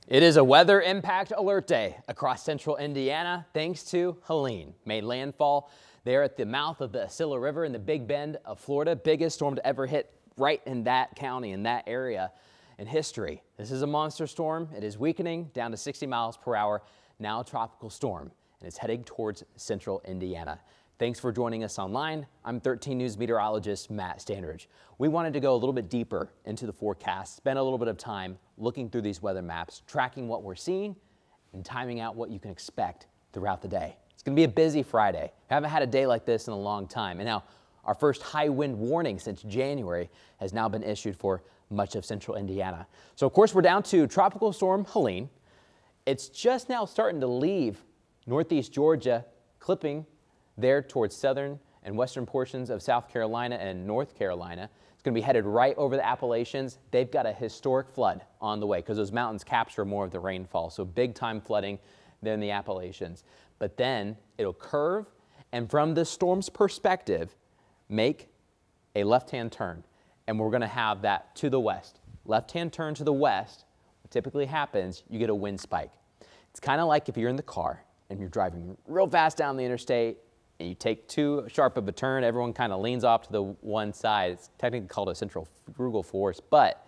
It is a weather impact alert day across central Indiana thanks to Helene. Made landfall there at the mouth of the Acilla River in the Big Bend of Florida. Biggest storm to ever hit right in that county, in that area in history. This is a monster storm. It is weakening down to 60 miles per hour, now a tropical storm, and it's heading towards central Indiana. Thanks for joining us online. I'm 13 News meteorologist Matt Standridge. We wanted to go a little bit deeper into the forecast, spend a little bit of time looking through these weather maps, tracking what we're seeing, and timing out what you can expect throughout the day. It's going to be a busy Friday. We haven't had a day like this in a long time. And now our first high wind warning since January has now been issued for much of central Indiana. So of course we're down to Tropical Storm Helene. It's just now starting to leave northeast Georgia, clipping there towards southern and western portions of South Carolina and North Carolina. It's going to be headed right over the Appalachians. They've got a historic flood on the way because those mountains capture more of the rainfall. So big time flooding there in the Appalachians. But then it'll curve and from the storm's perspective, make a left-hand turn. And we're going to have that to the west. Left-hand turn to the west, what typically happens, you get a wind spike. It's kind of like if you're in the car and you're driving real fast down the interstate and you take too sharp of a turn, everyone kind of leans off to the one side. It's technically called a centrifugal force, but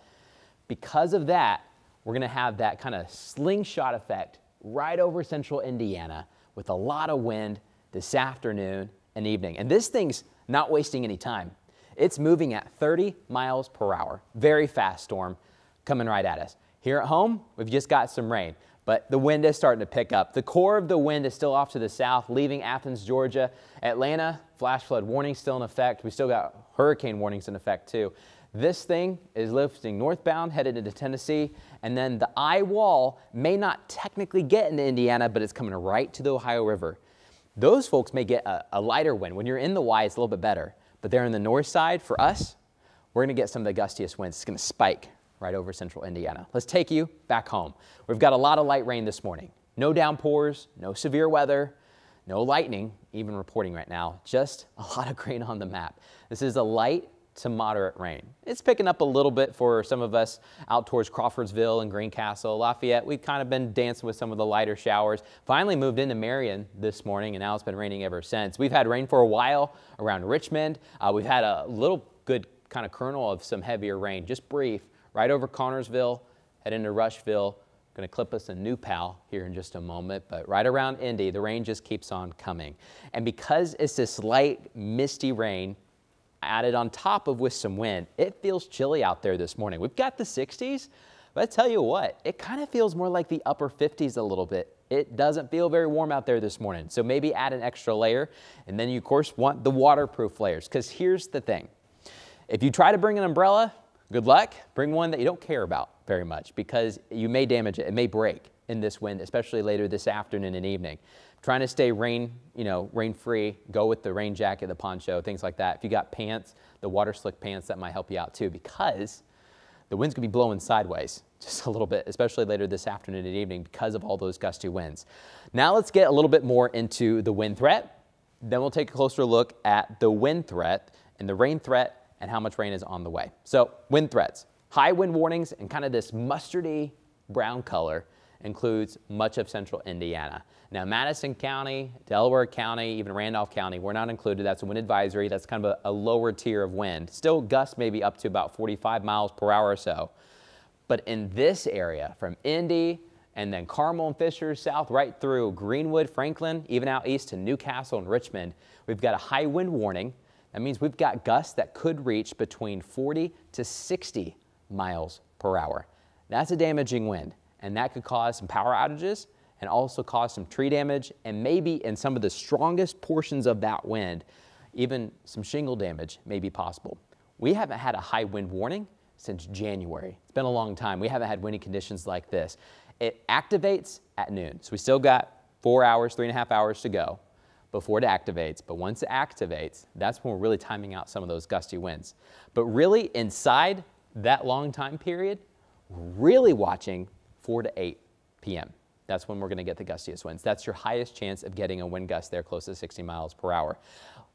because of that, we're going to have that kind of slingshot effect right over central Indiana with a lot of wind this afternoon and evening. And this thing's not wasting any time. It's moving at 30 miles per hour. Very fast storm coming right at us. Here at home, we've just got some rain, but the wind is starting to pick up. The core of the wind is still off to the south, leaving Athens, Georgia. Atlanta, flash flood warning still in effect. We still got hurricane warnings in effect too. This thing is lifting northbound, headed into Tennessee, and then the eye wall may not technically get into Indiana, but it's coming right to the Ohio River. Those folks may get a lighter wind. When you're in the Y, it's a little bit better. But there on the north side, for us, we're going to get some of the gustiest winds. It's going to spike right over central Indiana. Let's take you back home. We've got a lot of light rain this morning. No downpours, no severe weather, no lightning, even reporting right now. Just a lot of rain on the map. This is a light to moderate rain. It's picking up a little bit for some of us out towards Crawfordsville and Greencastle, Lafayette. We've kind of been dancing with some of the lighter showers. Finally moved into Marion this morning, and now it's been raining ever since. We've had rain for a while around Richmond. We've had a little good kind of kernel of some heavier rain, just brief, right over Connorsville, head into Rushville. Going to clip us a new pal here in just a moment, but right around Indy, the rain just keeps on coming. And because it's this light, misty rain, added on top of with some wind, it feels chilly out there this morning. We've got the 60s, but I tell you what, it kind of feels more like the upper 50s a little bit. It doesn't feel very warm out there this morning, so maybe add an extra layer, and then you of course want the waterproof layers, because here's the thing. If you try to bring an umbrella, good luck. Bring one that you don't care about very much, because you may damage it. It may break in this wind, especially later this afternoon and evening. Trying to stay rain-free, go with the rain jacket, the poncho, things like that. If you got pants, the water slick pants, that might help you out too, because the wind's gonna be blowing sideways just a little bit, especially later this afternoon and evening because of all those gusty winds. Now let's get a little bit more into the wind threat. Then we'll take a closer look at the wind threat and the rain threat and how much rain is on the way. So wind threats, high wind warnings, and kind of this mustardy brown color includes much of central Indiana. Now Madison County, Delaware County, even Randolph County, we're not included. That's a wind advisory. That's kind of a lower tier of wind. Still gusts maybe up to about 45 miles per hour or so. But in this area, from Indy and then Carmel and Fisher south right through Greenwood, Franklin, even out east to Newcastle and Richmond, we've got a high wind warning. That means we've got gusts that could reach between 40 to 60 miles per hour. That's a damaging wind, and that could cause some power outages and also cause some tree damage, and maybe in some of the strongest portions of that wind, even some shingle damage may be possible. We haven't had a high wind warning since January. It's been a long time. We haven't had windy conditions like this. It activates at noon, so we still got 4 hours, 3.5 hours to go before it activates, but once it activates, that's when we're really timing out some of those gusty winds. But really inside that long time period, we're really watching 4 to 8 p.m. That's when we're going to get the gustiest winds. That's your highest chance of getting a wind gust there close to 60 miles per hour.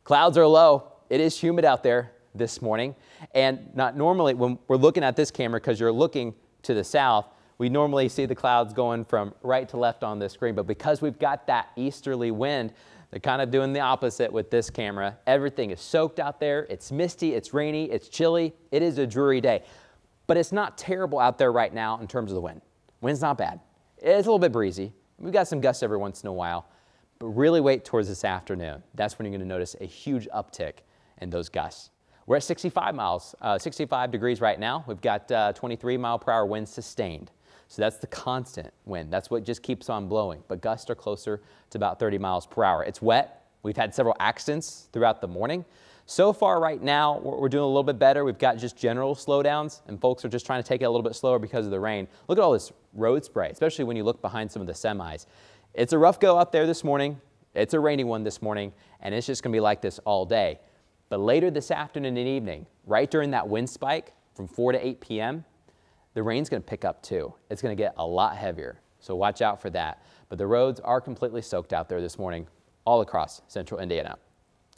Clouds are low. It is humid out there this morning. And not normally when we're looking at this camera, because you're looking to the south, We normally see the clouds going from right to left on this screen, but because we've got that easterly wind, they're kind of doing the opposite with this camera. Everything is soaked out there. It's misty, it's rainy, it's chilly. It is a dreary day, but it's not terrible out there right now in terms of the wind. Wind's not bad. It's a little bit breezy. We've got some gusts every once in a while, but really wait towards this afternoon. That's when you're going to notice a huge uptick in those gusts. We're at 65 degrees right now. We've got 23-mile-per-hour winds sustained. So that's the constant wind. That's what just keeps on blowing. But gusts are closer to about 30 miles per hour. It's wet. We've had several accidents throughout the morning. So far right now, we're doing a little bit better. We've got just general slowdowns, and folks are just trying to take it a little bit slower because of the rain. Look at all this road spray, especially when you look behind some of the semis. It's a rough go out there this morning. It's a rainy one this morning, and it's just going to be like this all day. But later this afternoon and evening, right during that wind spike from 4 to 8 p.m., the rain's going to pick up too. It's going to get a lot heavier, so watch out for that. But the roads are completely soaked out there this morning all across central Indiana.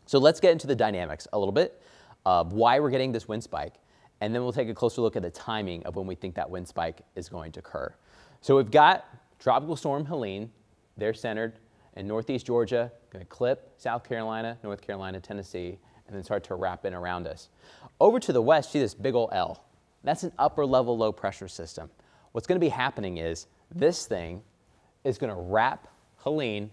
So let's get into the dynamics a little bit of why we're getting this wind spike, and then we'll take a closer look at the timing of when we think that wind spike is going to occur. So we've got Tropical Storm Helene. They're centered in northeast Georgia, going to clip South Carolina, North Carolina, Tennessee, and then start to wrap in around us. Over to the west, see this big old L. That's an upper level low pressure system. What's going to be happening is this thing is going to wrap Helene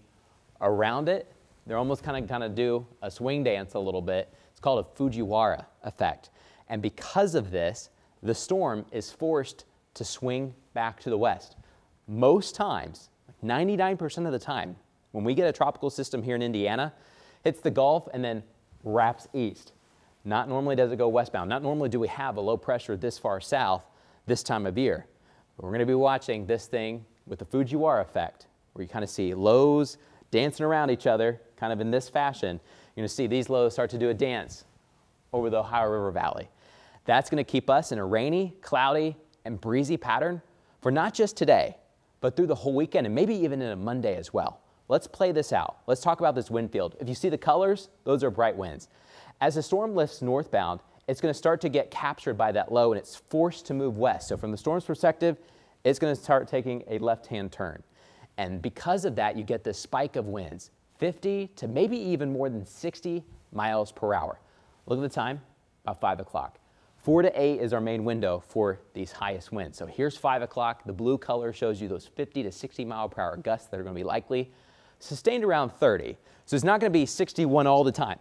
around it. They're almost kind of do a swing dance a little bit. It's called a Fujiwara effect. And because of this, the storm is forced to swing back to the west. Most times, 99% of the time, when we get a tropical system here in Indiana, hits the Gulf and then wraps east. Not normally does it go westbound. Not normally do we have a low pressure this far south this time of year. But we're going to be watching this thing with the Fujiwara effect, where you kind of see lows dancing around each other, kind of in this fashion. You're going to see these lows start to do a dance over the Ohio River Valley. That's going to keep us in a rainy, cloudy, and breezy pattern for not just today, but through the whole weekend and maybe even in a Monday as well. Let's play this out. Let's talk about this wind field. If you see the colors, those are bright winds. As the storm lifts northbound, it's going to start to get captured by that low and it's forced to move west. So from the storm's perspective, it's going to start taking a left-hand turn. And because of that, you get this spike of winds, 50 to maybe even more than 60 miles per hour. Look at the time, about 5 o'clock. 4 to 8 is our main window for these highest winds. So here's 5 o'clock. The blue color shows you those 50 to 60 mile per hour gusts that are going to be likely, sustained around 30. So it's not going to be 61 all the time,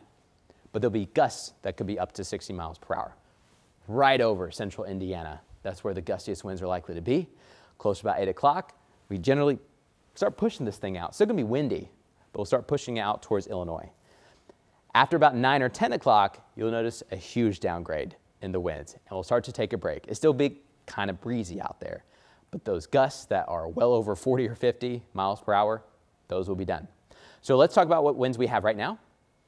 but there'll be gusts that could be up to 60 miles per hour. Right over central Indiana, that's where the gustiest winds are likely to be. Close to about 8 o'clock, we generally start pushing this thing out. It's still going to be windy, but we'll start pushing out towards Illinois. After about 9 or 10 o'clock, you'll notice a huge downgrade in the winds, and we'll start to take a break. It's still be kind of breezy out there, but those gusts that are well over 40 or 50 miles per hour, those will be done. So let's talk about what winds we have right now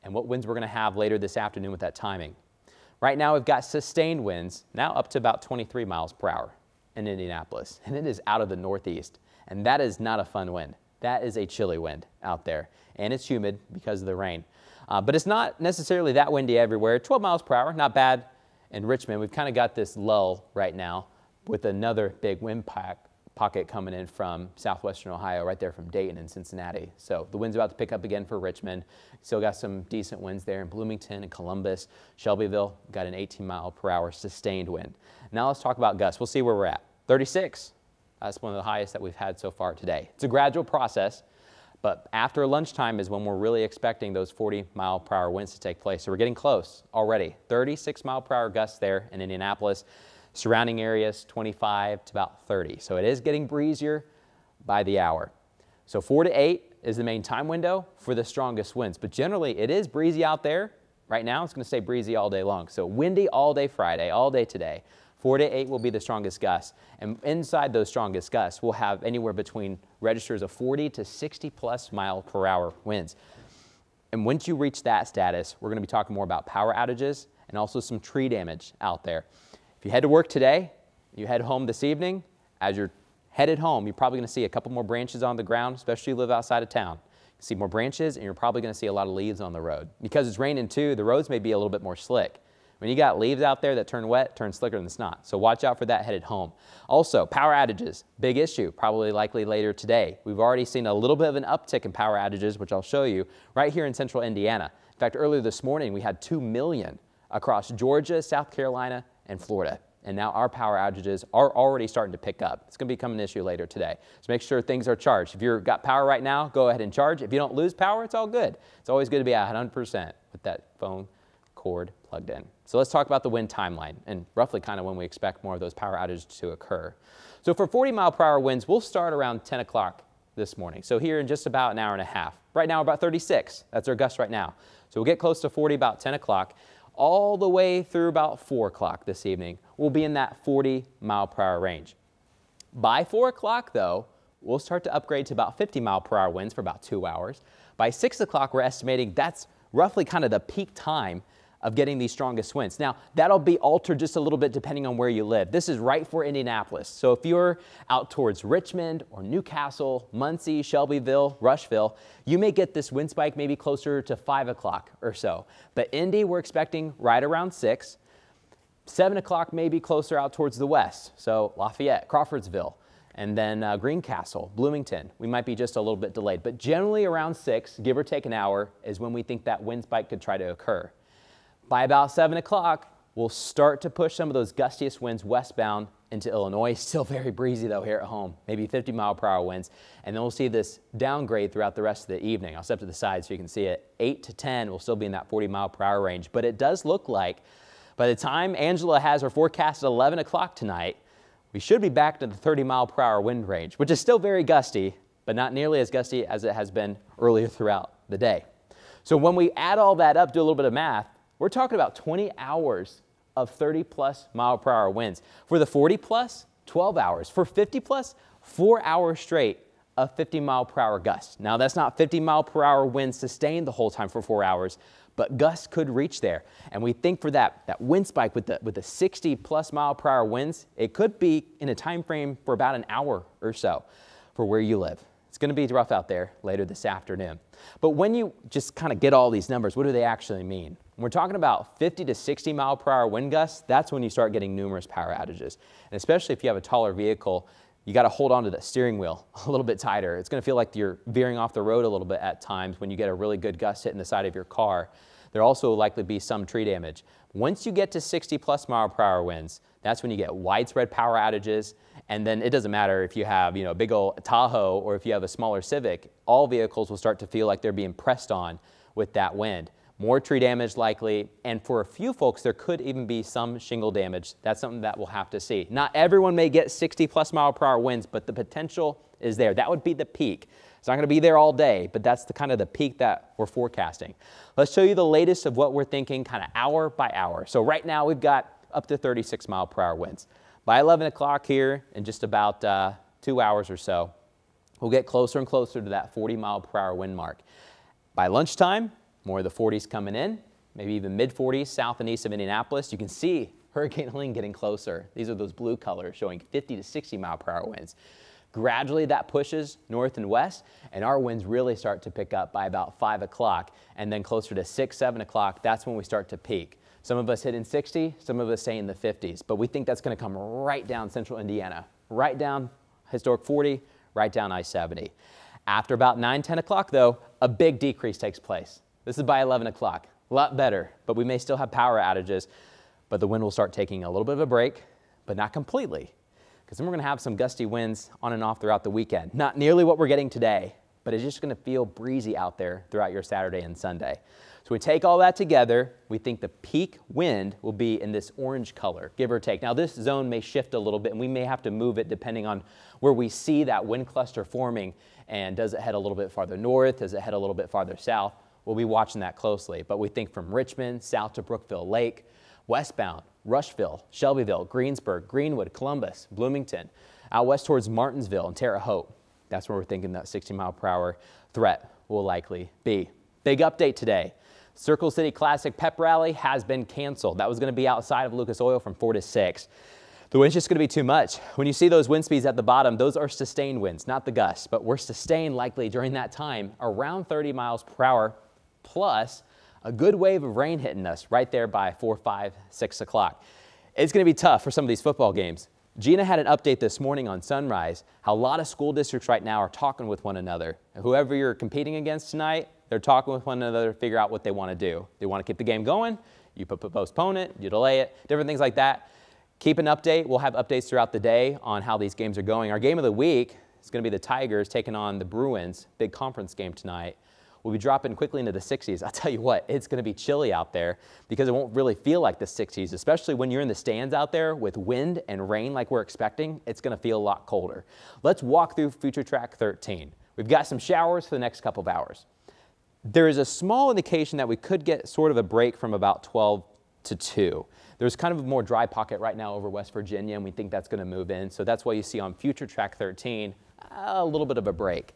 and what winds we're going to have later this afternoon with that timing. Right now, we've got sustained winds, now up to about 23 miles per hour in Indianapolis, and it is out of the northeast, and that is not a fun wind. That is a chilly wind out there, and it's humid because of the rain. But it's not necessarily that windy everywhere. 12 miles per hour, not bad. In Richmond, we've kind of got this lull right now with another big wind pocket coming in from southwestern Ohio, right there from Dayton and Cincinnati. So the wind's about to pick up again for Richmond. Still got some decent winds there in Bloomington and Columbus. Shelbyville got an 18 mile per hour sustained wind. Now let's talk about gusts. We'll see where we're at. 36. That's one of the highest that we've had so far today. It's a gradual process, but after lunchtime is when we're really expecting those 40 mile per hour winds to take place. So we're getting close already. 36 mile per hour gusts there in Indianapolis. Surrounding areas 25 to about 30. So it is getting breezier by the hour. So 4 to 8 is the main time window for the strongest winds, but generally it is breezy out there. Right now it's going to stay breezy all day long. So windy all day Friday, all day today. 4 to 8 will be the strongest gusts. And inside those strongest gusts, we'll have anywhere between registers of 40 to 60 plus mile per hour winds. And once you reach that status, we're going to be talking more about power outages and also some tree damage out there. If you head to work today, you head home this evening, as you're headed home, you're probably going to see a couple more branches on the ground, especially if you live outside of town. You see more branches, and you're probably going to see a lot of leaves on the road. Because it's raining too, the roads may be a little bit more slick. When you got leaves out there that turn wet, turn slicker than snot. So watch out for that headed home. Also, power outages, big issue, probably likely later today. We've already seen a little bit of an uptick in power outages, which I'll show you right here in central Indiana. In fact, earlier this morning, we had 2 million across Georgia, South Carolina, and Florida. And now our power outages are already starting to pick up. It's going to become an issue later today. So make sure things are charged. If you've got power right now, go ahead and charge. If you don't lose power, it's all good. It's always good to be at 100% with that phone cord plugged in. So let's talk about the wind timeline and roughly kind of when we expect more of those power outages to occur. So for 40-mile-per-hour winds, we'll start around 10 o'clock this morning. So here in just about an hour and a half. Right now, about 36. That's our gust right now. So we'll get close to 40 about 10 o'clock. All the way through about 4 o'clock this evening, we'll be in that 40-mile-per-hour range. By 4 o'clock, though, we'll start to upgrade to about 50-mile-per-hour winds for about 2 hours. By 6 o'clock, we're estimating that's roughly kind of the peak time of getting these strongest winds. Now, that'll be altered just a little bit depending on where you live. This is right for Indianapolis. So if you're out towards Richmond or Newcastle, Muncie, Shelbyville, Rushville, you may get this wind spike maybe closer to 5 o'clock or so. But Indy, we're expecting right around 6. 7 o'clock may be closer out towards the west. So Lafayette, Crawfordsville, and then Greencastle, Bloomington. We might be just a little bit delayed. But generally around 6, give or take an hour, is when we think that wind spike could try to occur. By about 7 o'clock, we'll start to push some of those gustiest winds westbound into Illinois. Still very breezy, though, here at home, maybe 50-mile-per-hour winds. And then we'll see this downgrade throughout the rest of the evening. I'll step to the side so you can see it. 8 to 10, we'll still be in that 40-mile-per-hour range. But it does look like by the time Angela has her forecast at 11 o'clock tonight, we should be back to the 30-mile-per-hour wind range, which is still very gusty, but not nearly as gusty as it has been earlier throughout the day. So when we add all that up, do a little bit of math, we're talking about 20 hours of 30-plus mile-per-hour winds. For the 40-plus, 12 hours. For 50-plus, 4 hours straight of 50-mile-per-hour gusts. Now, that's not 50-mile-per-hour winds sustained the whole time for 4 hours, but gusts could reach there. And we think for that wind spike with the 60-plus mile-per-hour winds, it could be in a time frame for about an hour or so for where you live. It's going to be rough out there later this afternoon. But when you just kind of get all these numbers, what do they actually mean? When we're talking about 50 to 60 mile-per-hour wind gusts, that's when you start getting numerous power outages. And especially if you have a taller vehicle, you got to hold on to the steering wheel a little bit tighter. It's going to feel like you're veering off the road a little bit at times when you get a really good gust hitting the side of your car. There'll also likely be some tree damage. Once you get to 60-plus mile-per-hour winds, that's when you get widespread power outages. And then it doesn't matter if you have, a big old Tahoe or if you have a smaller Civic, all vehicles will start to feel like they're being pressed on with that wind. More tree damage likely, and for a few folks, there could even be some shingle damage. That's something that we'll have to see. Not everyone may get 60-plus mile-per-hour winds, but the potential is there. That would be the peak. It's not going to be there all day, but that's kind of the peak that we're forecasting. Let's show you the latest of what we're thinking kind of hour by hour. So right now, we've got up to 36-mile-per-hour winds. By 11 o'clock here, in just about 2 hours or so, we'll get closer and closer to that 40-mile-per-hour wind mark. By lunchtime, more of the 40s coming in, maybe even mid-40s south and east of Indianapolis. You can see Hurricane Helene getting closer. These are those blue colors showing 50 to 60 mile-per-hour winds. Gradually that pushes north and west, and our winds really start to pick up by about 5 o'clock, and then closer to 6, 7 o'clock, that's when we start to peak. Some of us hitting 60, some of us stay in the 50s, but we think that's going to come right down central Indiana, right down historic 40, right down I-70. After about 9, 10 o'clock, though, a big decrease takes place. This is by 11 o'clock, a lot better, but we may still have power outages, but the wind will start taking a little bit of a break, but not completely, because then we're going to have some gusty winds on and off throughout the weekend. Not nearly what we're getting today, but it's just going to feel breezy out there throughout your Saturday and Sunday. So we take all that together, we think the peak wind will be in this orange color, give or take. Now this zone may shift a little bit, and we may have to move it depending on where we see that wind cluster forming, and does it head a little bit farther north, does it head a little bit farther south? We'll be watching that closely, but we think from Richmond south to Brookville Lake, westbound, Rushville, Shelbyville, Greensburg, Greenwood, Columbus, Bloomington, out west towards Martinsville and Terre Haute. That's where we're thinking that 60-mile-per-hour threat will likely be. Big update today. Circle City Classic Pep Rally has been canceled. That was going to be outside of Lucas Oil from 4 to 6. The wind's just going to be too much. When you see those wind speeds at the bottom, those are sustained winds, not the gusts, but we're sustained likely during that time around 30 miles per hour plus a good wave of rain hitting us right there by 4, 5, 6 o'clock. It's going to be tough for some of these football games. Gina had an update this morning on Sunrise, how a lot of school districts right now are talking with one another. Whoever you're competing against tonight, they're talking with one another to figure out what they want to do. They want to keep the game going, you postpone it, you delay it, different things like that. Keep an update. We'll have updates throughout the day on how these games are going. Our game of the week is going to be the Tigers taking on the Bruins, big conference game tonight. We'll be dropping quickly into the 60s. I'll tell you what, it's going to be chilly out there because it won't really feel like the 60s, especially when you're in the stands out there with wind and rain like we're expecting. It's going to feel a lot colder. Let's walk through Future Track 13. We've got some showers for the next couple of hours. There is a small indication that we could get sort of a break from about 12 to 2. There's kind of a more dry pocket right now over West Virginia, and we think that's going to move in. So that's why you see on Future Track 13 a little bit of a break.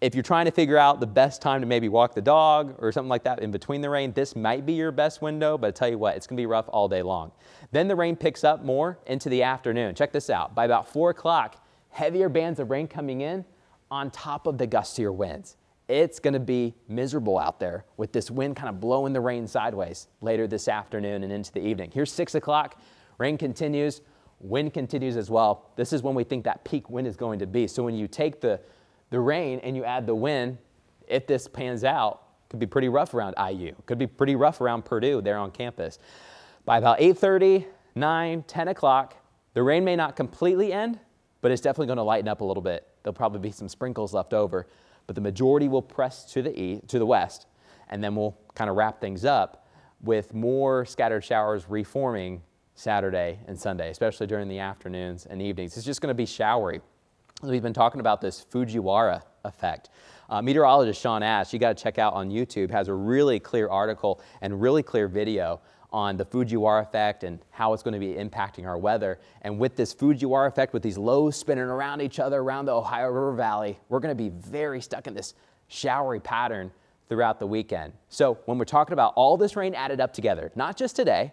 If you're trying to figure out the best time to maybe walk the dog or something like that in between the rain, this might be your best window, but I tell you what, it's going to be rough all day long. Then the rain picks up more into the afternoon. Check this out. By about 4 o'clock, heavier bands of rain coming in on top of the gustier winds. It's going to be miserable out there with this wind kind of blowing the rain sideways later this afternoon and into the evening. Here's 6 o'clock. Rain continues. Wind continues as well. This is when we think that peak wind is going to be. So when you take the rain and you add the wind, if this pans out, it could be pretty rough around IU. It could be pretty rough around Purdue there on campus. By about 8:30, 9, 10 o'clock, the rain may not completely end, but it's definitely going to lighten up a little bit. There'll probably be some sprinkles left over, but the majority will press to the west, and then we'll kind of wrap things up with more scattered showers reforming Saturday and Sunday, especially during the afternoons and evenings. It's just going to be showery. We've been talking about this Fujiwara effect. Meteorologist Sean Ash, you got to check out on YouTube, has a really clear article and really clear video on the Fujiwara effect and how it's going to be impacting our weather. And with this Fujiwara effect, with these lows spinning around each other around the Ohio River Valley, we're going to be very stuck in this showery pattern throughout the weekend. So when we're talking about all this rain added up together, not just today,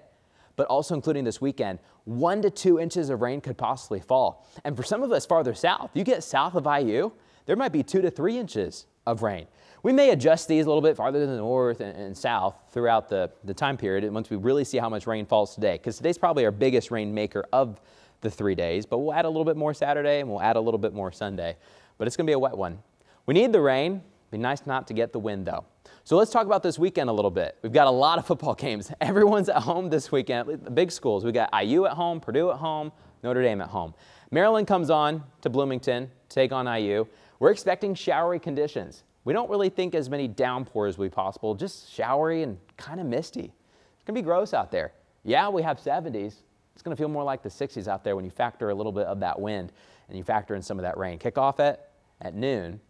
but also including this weekend, 1 to 2 inches of rain could possibly fall. And for some of us farther south, you get south of IU, there might be 2 to 3 inches of rain. We may adjust these a little bit farther to the north and south throughout the time period and once we really see how much rain falls today, because today's probably our biggest rain maker of the 3 days, but we'll add a little bit more Saturday and we'll add a little bit more Sunday. But it's going to be a wet one. We need the rain. It'd be nice not to get the wind, though. So let's talk about this weekend a little bit. We've got a lot of football games. Everyone's at home this weekend. The big schools. We got IU at home, Purdue at home, Notre Dame at home. Maryland comes on to Bloomington to take on IU. We're expecting showery conditions. We don't really think as many downpours will be possible, just showery and kind of misty. It's going to be gross out there. Yeah, we have 70s. It's going to feel more like the 60s out there when you factor a little bit of that wind and you factor in some of that rain. Kick off at noon.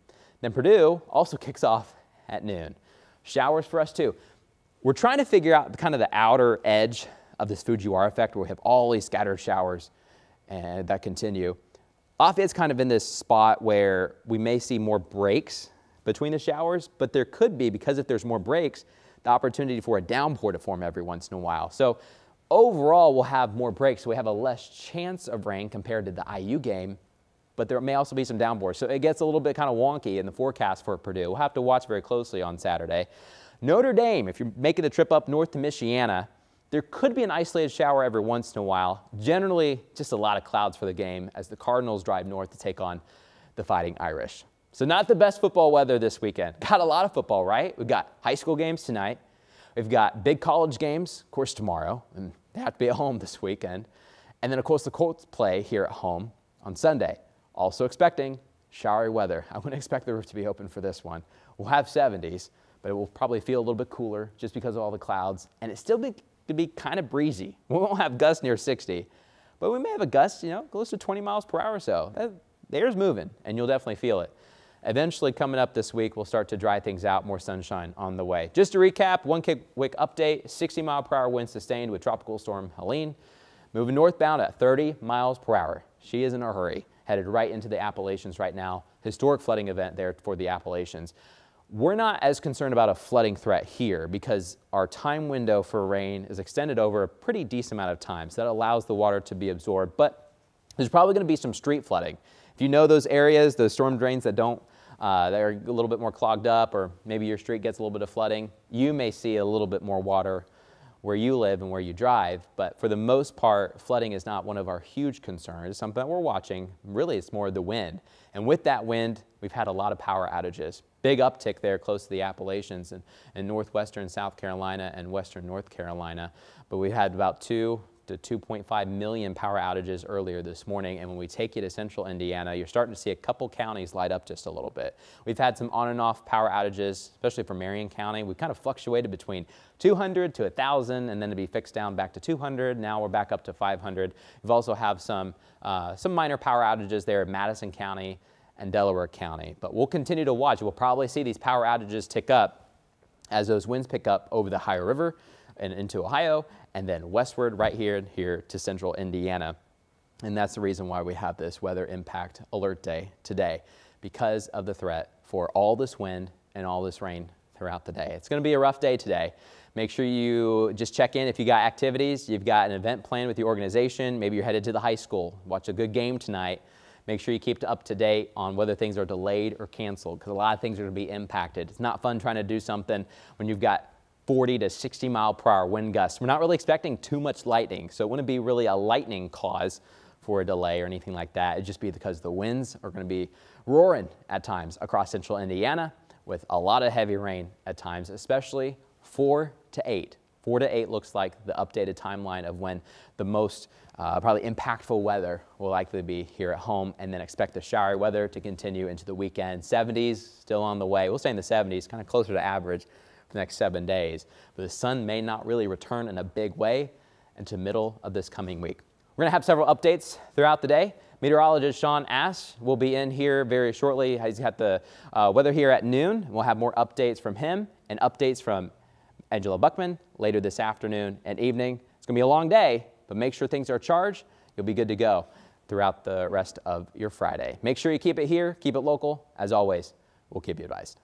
Then Purdue also kicks off at noon. Showers for us too. We're trying to figure out kind of the outer edge of this Fujiwara effect where we have all these scattered showers and that continue. Lafayette's kind of in this spot where we may see more breaks between the showers, but there could be, because if there's more breaks, the opportunity for a downpour to form every once in a while. So overall, we'll have more breaks, so we have a less chance of rain compared to the IU game, but there may also be some downpours. So it gets a little bit kind of wonky in the forecast for Purdue. We'll have to watch very closely on Saturday. Notre Dame, if you're making the trip up north to Michiana, there could be an isolated shower every once in a while. Generally, just a lot of clouds for the game as the Cardinals drive north to take on the Fighting Irish. So not the best football weather this weekend. Got a lot of football, right? We've got high school games tonight. We've got big college games, of course, tomorrow, and they have to be at home this weekend. And then, of course, the Colts play here at home on Sunday. Also expecting showery weather. I wouldn't expect the roof to be open for this one. We'll have 70s, but it will probably feel a little bit cooler just because of all the clouds. And it still could be kind of breezy. We won't have gusts near 60, but we may have a gust, close to 20 miles per hour or so. The air's moving, and you'll definitely feel it. Eventually, coming up this week, we'll start to dry things out, more sunshine on the way. Just to recap, one quick update, 60-mile-per-hour winds sustained with Tropical Storm Helene, moving northbound at 30 miles per hour. She is in a hurry, headed right into the Appalachians right now. Historic flooding event there for the Appalachians. We're not as concerned about a flooding threat here because our time window for rain is extended over a pretty decent amount of time, so that allows the water to be absorbed. But there's probably going to be some street flooding. If you know those areas, those storm drains that don't that are a little bit more clogged up, or maybe your street gets a little bit of flooding, you may see a little bit more water where you live and where you drive. But for the most part, flooding is not one of our huge concerns. It's something that we're watching. Really, it's more the wind. And with that wind, we've had a lot of power outages. Big uptick there close to the Appalachians in northwestern South Carolina and western North Carolina. But we had about 2 to 2.5 million power outages earlier this morning. And when we take you to central Indiana, you're starting to see a couple counties light up just a little bit. We've had some on and off power outages, especially for Marion County. We've kind of fluctuated between 200 to 1,000 and then to be fixed down back to 200. Now we're back up to 500. We've also have some minor power outages there in Madison County and Delaware County. But we'll continue to watch. We'll probably see these power outages tick up as those winds pick up over the Ohio River and into Ohio, and then westward right here to central Indiana. And that's the reason why we have this weather impact alert day today, because of the threat for all this wind and all this rain throughout the day. It's going to be a rough day today. Make sure you just check in if you got activities, you've got an event planned with your organization, maybe you're headed to the high school, watch a good game tonight. Make sure you keep up to date on whether things are delayed or canceled, because a lot of things are going to be impacted. It's not fun trying to do something when you've got 40 to 60 mile per hour wind gusts. We're not really expecting too much lightning, so it wouldn't be really a lightning cause for a delay or anything like that. It'd just be because the winds are going to be roaring at times across central Indiana with a lot of heavy rain at times, especially 4 to 8. 4 to 8 looks like the updated timeline of when the most probably impactful weather will likely be here at home, and then expect the showery weather to continue into the weekend. 70s still on the way. We'll stay in the 70s, kind of closer to average for the next 7 days. But the sun may not really return in a big way until middle of this coming week. We're going to have several updates throughout the day. Meteorologist Sean Ash will be in here very shortly. He's got the weather here at noon. We'll have more updates from him and updates from Angela Buckman later this afternoon and evening. It's going to be a long day, but make sure things are charged. You'll be good to go throughout the rest of your Friday. Make sure you keep it here, keep it local. As always, we'll keep you advised.